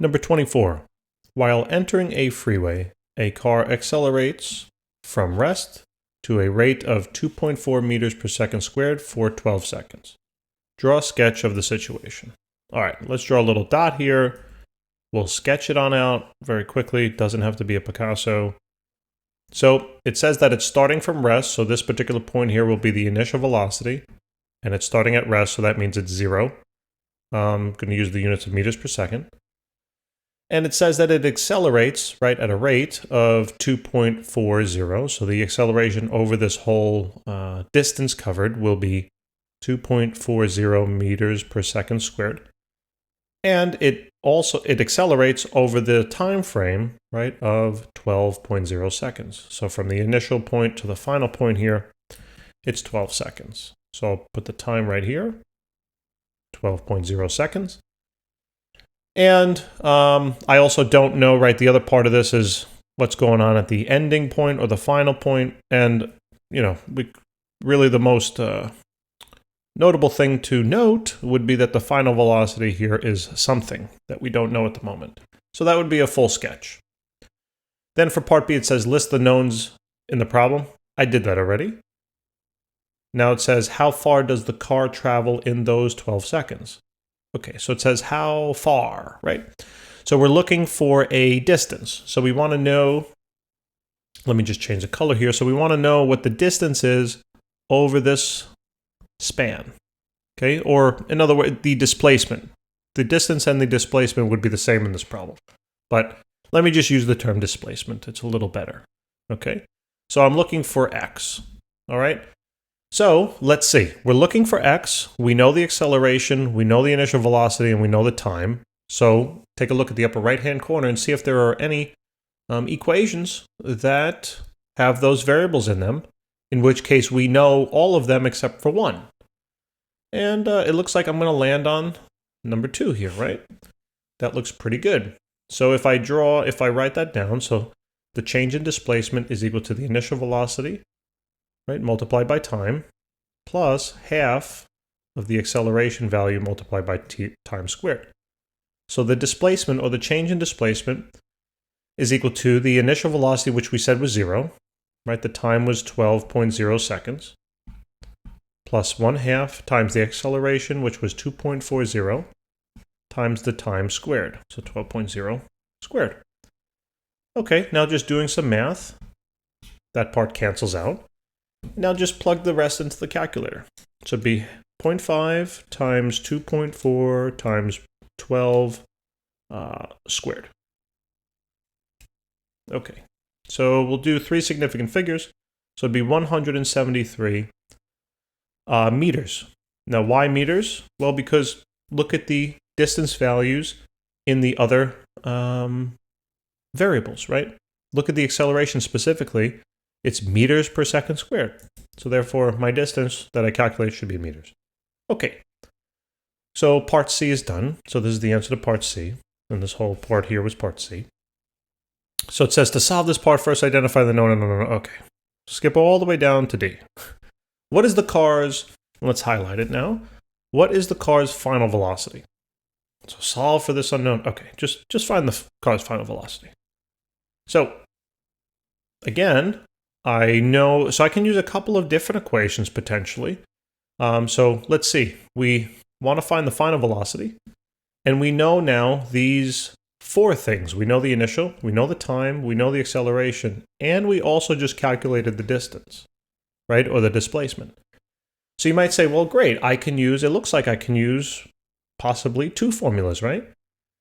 Number 24. While entering a freeway, a car accelerates from rest to a rate of 2.4 meters per second squared for 12 seconds. Draw a sketch of the situation. All right, let's draw a little dot here. We'll sketch it on out very quickly. It doesn't have to be a Picasso. So it says that it's starting from rest. So this particular point here will be the initial velocity. And it's starting at rest, so that means it's 0. I'm going to use the units of meters per second. And it says that it accelerates, right, at a rate of 2.40. So the acceleration over this whole distance covered will be 2.40 meters per second squared. And it accelerates over the time frame, right, of 12.0 seconds. So from the initial point to the final point here, it's 12 seconds. So I'll put the time right here, 12.0 seconds. And I also don't know, right, the other part of this is what's going on at the ending point or the final point. And, you know, really the most notable thing to note would be that the final velocity here is something that we don't know at the moment. So that would be a full sketch. Then for part B, it says list the knowns in the problem. I did that already. Now it says how far does the car travel in those 12 seconds? Okay, so it says how far, right? So we're looking for a distance. So we want to know, let me just change the color here. So we want to know what the distance is over this span, okay? Or in other words, the displacement. The distance and the displacement would be the same in this problem. But let me just use the term displacement. It's a little better, okay? So I'm looking for x, all right? So let's see. We're looking for x. We know the acceleration, we know the initial velocity, and we know the time. So take a look at the upper right-hand corner and see if there are any equations that have those variables in them, in which case we know all of them except for one. And it looks like I'm going to land on number 2 here, right? That looks pretty good. So if I write that down, so the change in displacement is equal to the initial velocity, right, multiplied by time, plus half of the acceleration value multiplied by time squared. So the displacement, or the change in displacement, is equal to the initial velocity, which we said was 0, right? The time was 12.0 seconds, plus 1/2 times the acceleration, which was 2.40, times the time squared, so 12.0 squared. Okay, now just doing some math, that part cancels out. Now just plug the rest into the calculator. So it'd be 0.5 times 2.4 times 12 squared. Okay, so we'll do 3 significant figures. So it'd be 173 meters. Now why meters? Well, because look at the distance values in the other variables, right? Look at the acceleration specifically. It's meters per second squared. So therefore, my distance that I calculate should be meters. Okay. So part C is done. So this is the answer to part C. And this whole part here was part C. So it says to solve this part, first identify the known. No. Okay. Skip all the way down to D. What is the car's, let's highlight it now. What is the car's final velocity? So solve for this unknown. Okay, just find the car's final velocity. So again, I know, so I can use a couple of different equations potentially. So let's see, we want to find the final velocity, and we know now these 4 things. We know the initial, we know the time, we know the acceleration, and we also just calculated the distance, right, or the displacement. So you might say, well, great, it looks like I can use possibly 2 formulas, right?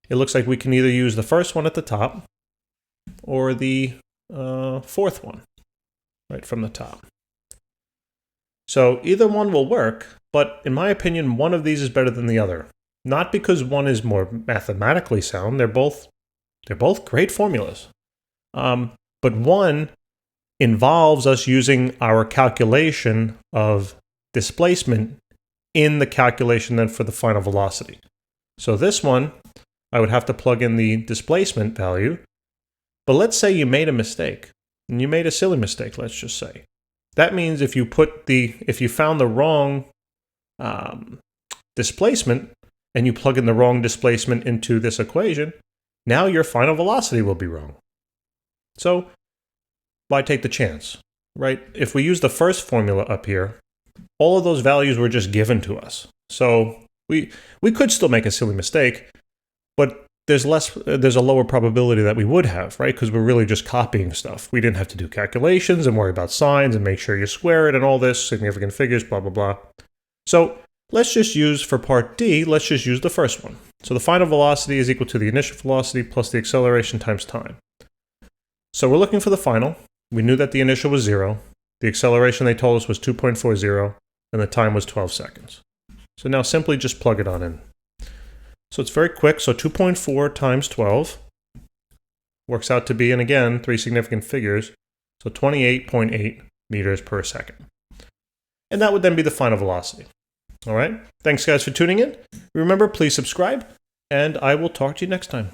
It looks like we can either use the first one at the top or the 4th one, right, from the top. So either one will work, but in my opinion, one of these is better than the other. Not because one is more mathematically sound, they're both great formulas. But one involves us using our calculation of displacement in the calculation then for the final velocity. So this one, I would have to plug in the displacement value. But let's say you made a mistake, and you made a silly mistake, let's just say. That means if you found the wrong displacement, and you plug in the wrong displacement into this equation, now your final velocity will be wrong. So why take the chance, right? If we use the first formula up here, all of those values were just given to us. So we could still make a silly mistake, but there's a lower probability that we would have, right? Because we're really just copying stuff. We didn't have to do calculations and worry about signs and make sure you square it and all this, significant figures, blah, blah, blah. So let's just use, for part D, let's just use the first one. So the final velocity is equal to the initial velocity plus the acceleration times time. So we're looking for the final. We knew that the initial was 0. The acceleration they told us was 2.40, and the time was 12 seconds. So now simply just plug it on in. So it's very quick. So 2.4 times 12 works out to be, and again, 3 significant figures, so 28.8 meters per second. And that would then be the final velocity. All right. Thanks, guys, for tuning in. Remember, please subscribe, and I will talk to you next time.